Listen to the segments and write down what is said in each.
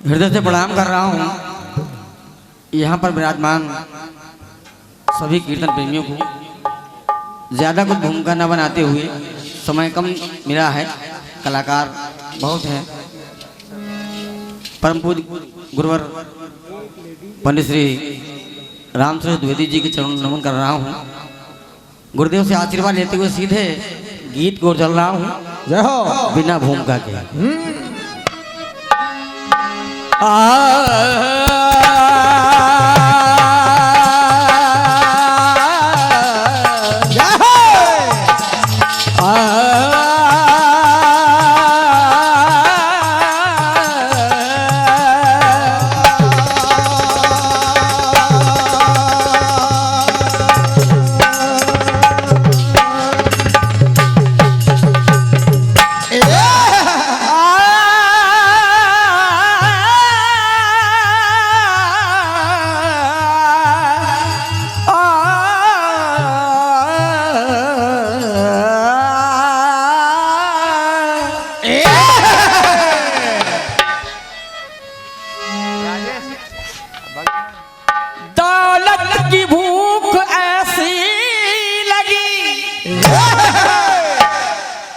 हृदय से प्रणाम कर रहा हूँ यहाँ पर विराजमान सभी कीर्तन प्रेमियों को। ज़्यादा कुछ भूमिका न बनाते हुए, समय कम मिला है, कलाकार बहुत हैं। परम पूज्य गुरुवर पंडित श्री रामचंद्र द्विवेदी जी के चरण नमन कर रहा हूँ। गुरुदेव से आशीर्वाद लेते हुए सीधे गीत को चल रहा हूँ। जय हो। बिना भूमिका के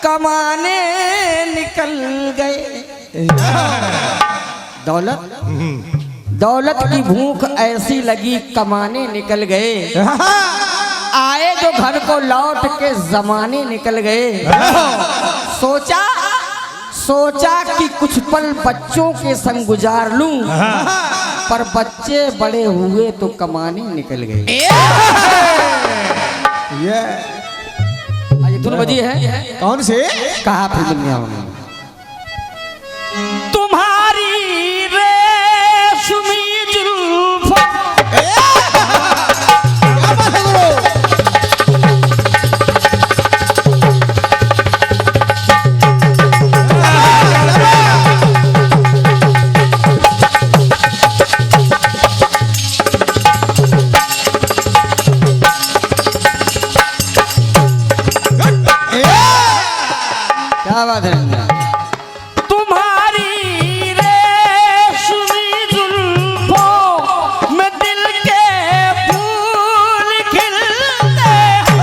कमाने निकल गए। दौलत की भूख ऐसी लगी, कमाने निकल गए। आए जो घर को लौट के जमाने निकल गए। सोचा कि कुछ पल बच्चों के संग गुजार लूं, पर बच्चे बड़े हुए तो कमाने निकल गए। धुन बजी है। कौन से? कहा फिर दुनिया में तुम्हारी रेशमी जुल्फों क्या बात है। तुम्हारी रेशमी जुल्फों में दिल के फूल खिलते हैं।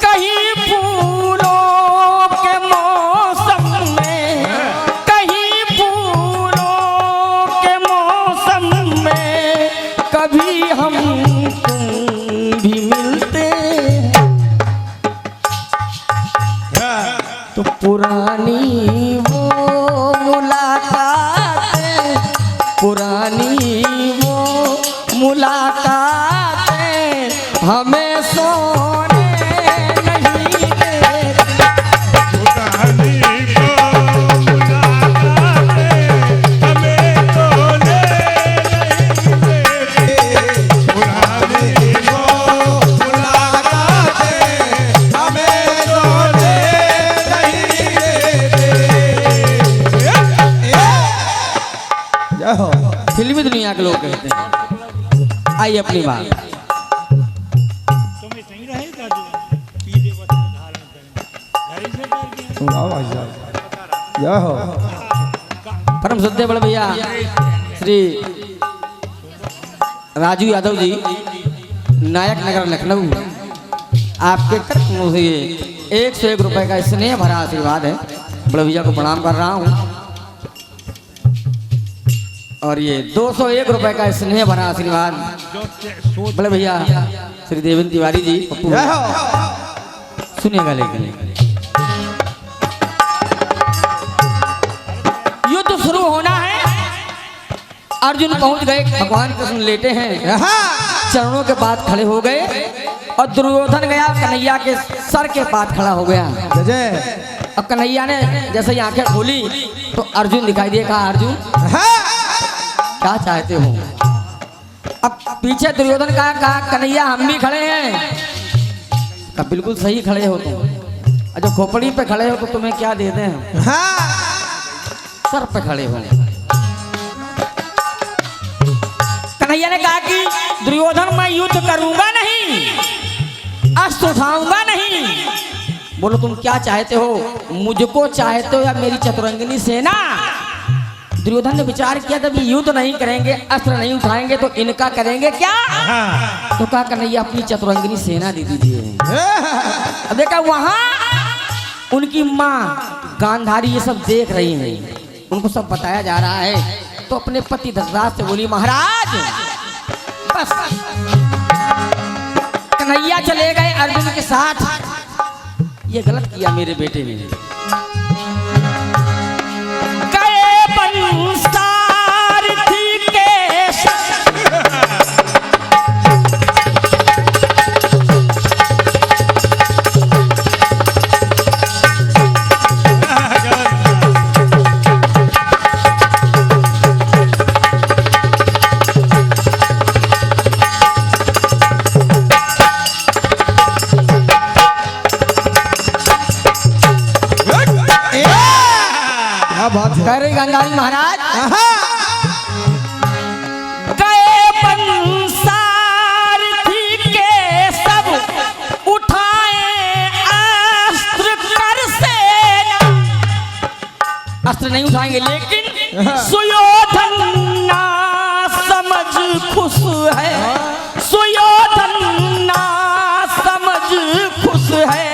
कहीं फूलों के मौसम में, कहीं फूलों के मौसम में कभी हम तुम भी मिलते हैं। तो पुरानी वो मुलाकातें, पुरानी वो मुलाकातें हमें सोने नहीं देती। पुरानी वो मुलाकातें हमें सोने नहीं देती। पुरानी वो मुलाकातें हमें सोने फिल्मी दुनिया के लोग कहते हैं। आइए अपनी बात। परम श्रद्धेय बड़े भैया श्री राजू यादव जी, नायक नगर लखनऊ, आपके कर्म से 101 रुपए का स्नेह भरा आशीर्वाद है। बड़े भैया को प्रणाम कर रहा हूँ। और ये 201 रुपए का स्नेह भरा आशीर्वाद बड़े भैया श्री देवेंद्र तिवारी जी, पप्पू सुनिएगा। लेकिन युद्ध शुरू होना है। अर्जुन पहुंच गए, भगवान कृष्ण लेटे हैं, चरणों के पास खड़े हो गए। और दुर्योधन गया कन्हैया के सर के पास खड़ा हो गया। और कन्हैया ने जैसे ही आंखें खोली तो अर्जुन दिखाई दिया। कहा अर्जुन क्या चाहते हो? अब पीछे दुर्योधन कहा कन्हैया हम भी खड़े हैं। कहा बिल्कुल सही खड़े हो तुम, जब खोपड़ी पे खड़े हो तो तुम्हें क्या देते हैं? सर पे खड़े हो। कन्हैया ने कहा कि दुर्योधन मैं युद्ध करूंगा नहीं, अस्त्र उठाऊंगा नहीं, बोलो तुम क्या चाहते हो, मुझको चाहते हो या मेरी चतुरंगिनी सेना? दुर्योधन ने विचार किया तब ये युद्ध नहीं करेंगे, अस्त्र नहीं उठाएंगे तो इनका करेंगे क्या? तो कहा कन्हैया अपनी चतुरंगिनी सेना दे दीजिए। अब देखा वहां उनकी माँ गांधारी ये सब देख रही हैं, उनको सब बताया जा रहा है। तो अपने पति धर्मराज से बोली महाराज बस कन्हैया चले गए अर्जुन के साथ, ये गलत किया मेरे बेटे ने। गए बंसारथी के कह रही गांधारी महाराज गए बंसारथी के सब उठाए अस्त्र कर सेना। अस्त्र नहीं उठाएंगे लेकिन सुयोधन ना समझ खुश है, सुयोधन ना समझ खुश है।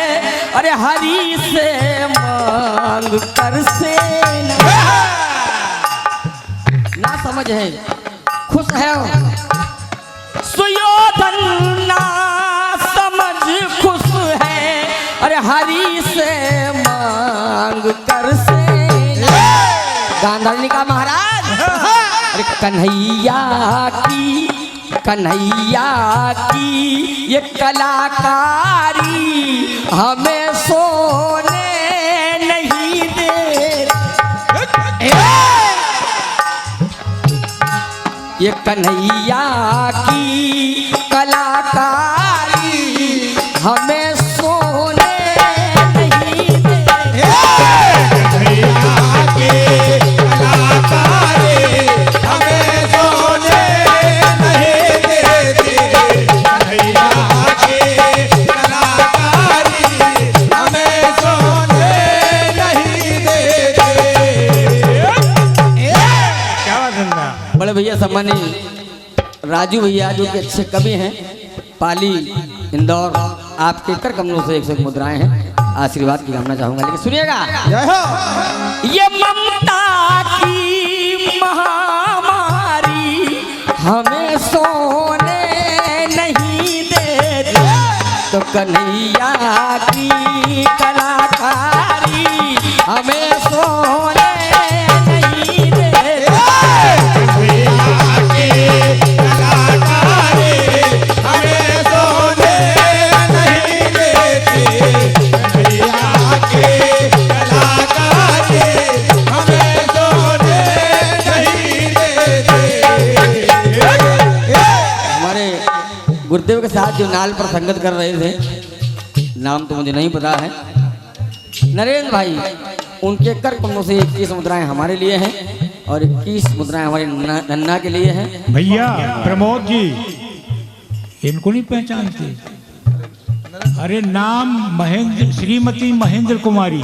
अरे हरि से मांग कर सेना, ना समझ है खुश है। सुयोधन ना समझ खुश है, अरे हरि से मांग कर सेना। गांधारी का महाराज अरे कन्हैया की ये कलाकारी हमें सोने नहीं दे। ये कन्हैया की कलाकारी हमें सोने नहीं दे। कन्हैया की कलाकारी हमें सोने नहीं देती। कन्हैया की कलाकारी हमें सोने नहीं देती। क्या बात है ना? बड़े भैया सम्मानी राजू भैया जो कि अच्छे कवि हैं, पाली इंदौर, आपके कर कमलों से 101 मुद्राएं हैं, आशीर्वाद की कामना चाहूंगा। लेकिन सुनिएगा, ये ममता की महामारी हमें सोने नहीं देती। तो कन्हैया की कलाकारी हमें सोने नहीं देती। कलाकारी हमें सोने नहीं देती। कन्हैया की कलाकारी हमें सोने नहीं देती। हमारे गुरुदेव के साथ जो नाल पर संगत कर रहे थे, नाम तो मुझे नहीं पता है, नरेंद्र भाई, उनके कर कमलों से 21 मुद्राएं हमारे लिए हैं और 21 मुद्राएं हमारे नन्ना के लिए हैं। भैया प्रमोद जी इनको नहीं पहचानते? अरे नाम महेंद्र, श्रीमती महेंद्र कुमारी।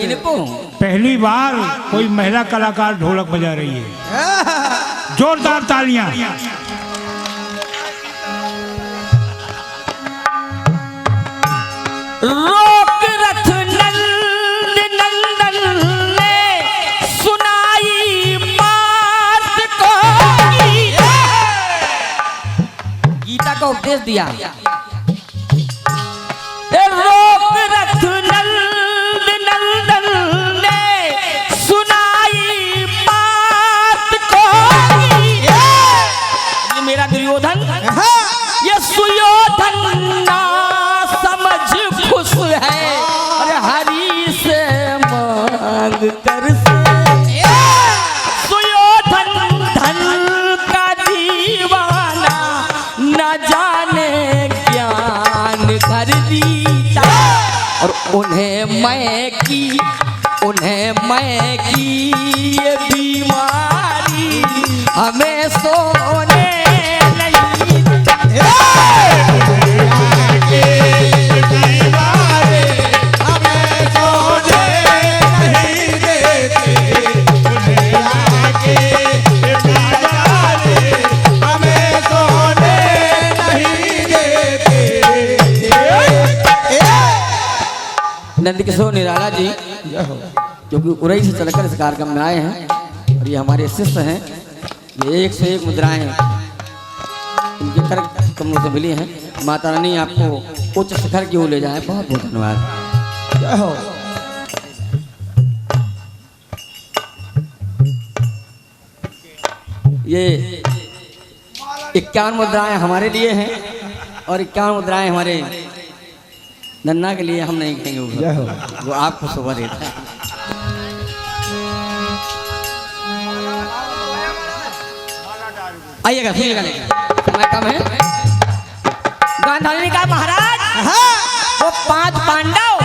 इनको पहली बार कोई महिला कलाकार ढोलक बजा रही है। जोरदार तालियां। रोक रथ नंद नंदन ने सुनाई बात को, गीता का उपदेश दिया। रोक रथ नंद नंदन ने सुनाई बात को, ये मेरा दुर्योधन, ये सुयोधन ना समझ खुश है। अरे हरि से मांग कर से सुयोधन धन का दीवाना, न जाने ज्ञान कर दीता। और उन्हें मैं की ये बीमारी हमें सोने नहीं। नंदकिशोर निराला जी जो कि उरई से चलकर इस कार्यक्रम में आए हैं और ये हमारे शिष्य हैं। ये 101 मुद्राएं इनके कर कमलों से मिली हैं। माता रानी आपको उच्च शिखर की ओर ले जाए। बहुत बहुत धन्यवाद। ये 51 मुद्राएं हमारे लिए हैं और 51 मुद्राएं हमारे नन्ना के लिए। हम नहीं कहेंगे वो आपको शोभा देता है। आइएगा सुनिएगा, समय कम है। गांधारी ने कहा महाराज वो 5 पांडव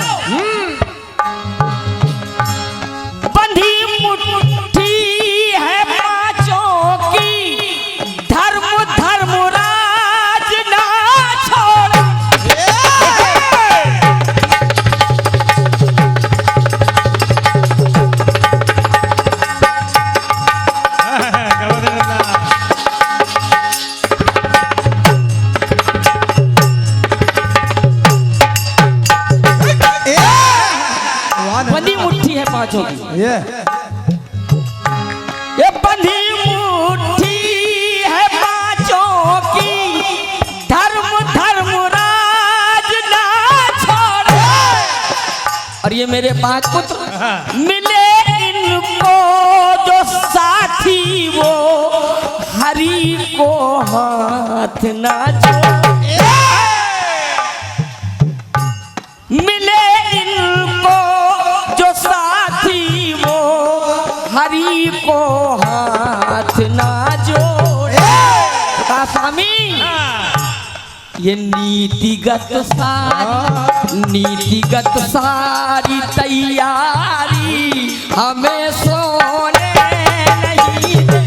बंधी मुट्ठी है पांचों की, धर्म धर्मराज ना छोड़। बंधी मुट्ठी है पांचों की, ये बंधी मुट्ठी है पांचों की, धर्म धर्मराज ना छोड़। और ये मेरे 5 पुत्र मिले इनको जो साथी, वो हरि को हाथ ना जोड़। मिले इनको जो साथी, वो हरि को हाथ ना जोड़े। कहा स्वामी ये नीतिगत सारी तैयारी हमें सोने नहीं दे।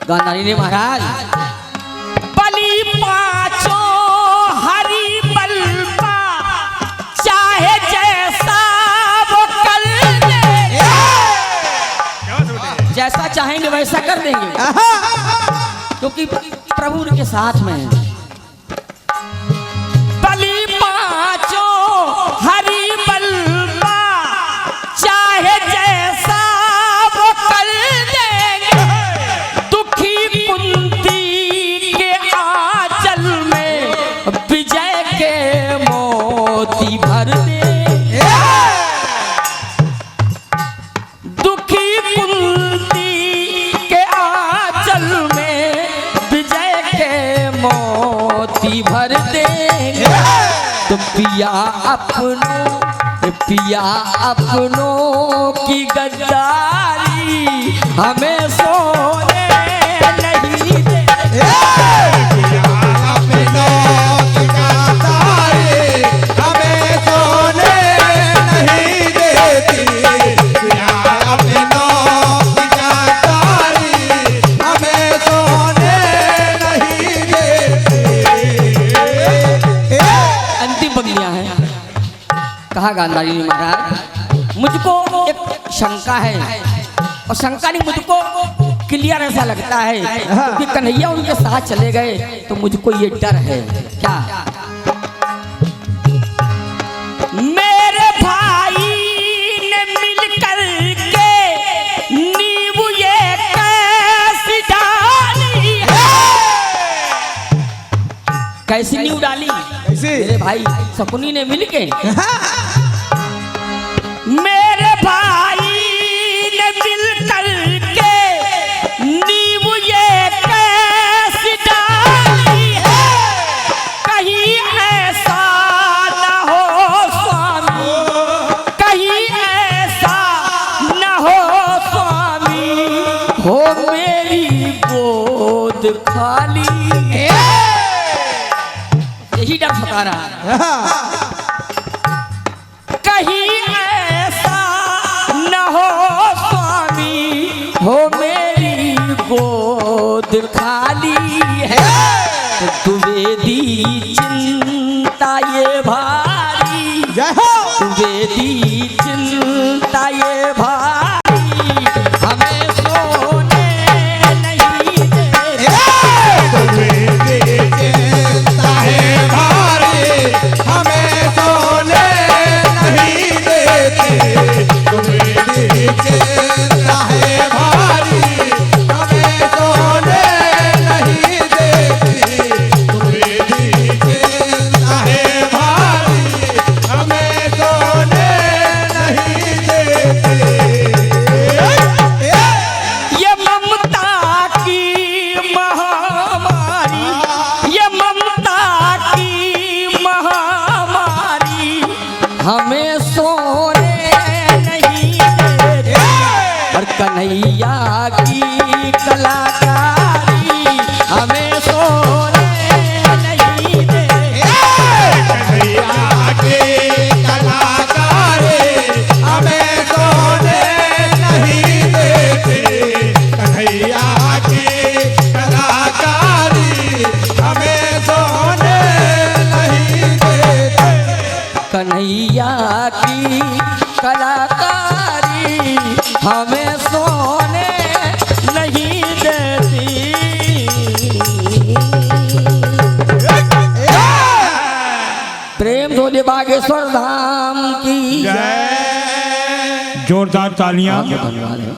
गांधारी ने महाराज बलि 5 हरि बलपा, चाहे जैसा वो कर दे। जैसा चाहेंगे वैसा कर देंगे क्योंकि प्रभु उनके साथ में है। बलि 5 हरि बलपा, चाहे जैसा वो कर देंगे। दुखी कुंती के आंचल में विजय के मोती भर दे। दुखी कुंती के आंचल में विजय के मोती भर देंगे। तो पिया अपनों की गद्दारी हमें सोने नहीं दे। अंतिम पंक्तियां हैं। कहा गांधारी ने महाराज मुझको एक शंका है, और शंका नहीं मुझको क्लियर ऐसा लगता है कि कन्हैया उनके साथ चले गए तो मुझको ये डर है। क्या? मेरे भाई ने मिलकर के नींव ये कैसी डाली है। कैसी नींव डाली? मेरे भाई शकुनी ने मिलके मेरे भाई ने मिलकर के नींव ये कैसी डाली है। कहीं ऐसा न हो स्वामी, कहीं ऐसा न हो स्वामी, हो मेरी गोद खाली। यही डर सता रहा। कहीं ऐसा न हो स्वामी, हो मेरी गोद खाली है तो तुझे दी चिंता ये भारी, तुझे दी चिंता ये भारी, हमें सोने नहीं देते। तुम्हें दी चिंता है भारी, हमें सोने नहीं देते। तुम्हें दी चिंता है भारी, हमें सोने नहीं देती। तुम्हें दी चिंता है भारी, हमें सोने नहीं देती। ये ममता की महामारी, ये ममता की महामारी, हमें सोने नहीं देते। और कन्हैया की कलाकारी हमें सोने नहीं देते। कन्हैया की कलाकारी हमें सोने नहीं देते। कन्हैया की कलाकारी हमें सोने नहीं देते। कन्हैया की कलाकारी हमें सोने नहीं देती। प्रेम धोले बागेश्वर धाम की जोरदार तालियां। धन्यवाद है।